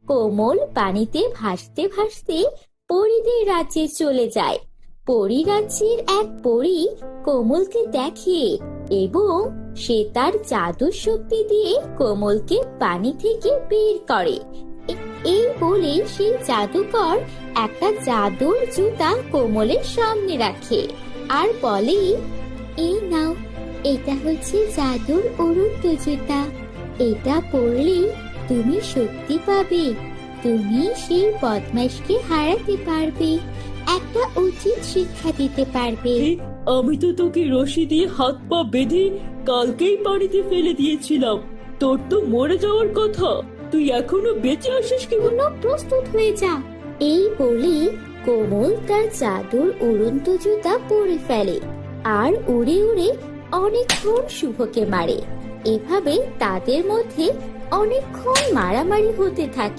কোমল পানিতে ভাসতে ভাসতে পরীদের রাজ্যে চলে যায়। পরী রাজ্যের এক পরী কোমলকে দেখে এবং সে তার জাদুর শক্তি দিয়ে কোমলকে পানি থেকে বের করে। এই বলে সেই জাদুকর একটা জাদুর জুতা কোমলের সামনে রাখে আর বলে, এই নাও, এটা হচ্ছে জাদুর উড়ন্ত জুতা। এটা পরলে তুমি শক্তি পাবে, তুমি সেই বদমাইশকে হারাতে পারবে, একটা উচিত শিক্ষা দিতে পারবে। আমি তো তোকে রশি দিয়ে হাত পা বেঁধে কালকেই পানিতে ফেলে দিয়েছিলাম। তোর তো মরে যাওয়ার কথা, তুই এখনো বেঁচে আসিস কি? প্রস্তুত হয়ে যা। এই বলে কোমল তার জাদুর উড়ন্ত জুতা পরে ফেলে আর উড়ে উড়ে অনেকক্ষণ শুভকে মারে। এভাবে তাদের মধ্যে অনেকক্ষণ মারামারি হতে থাকে।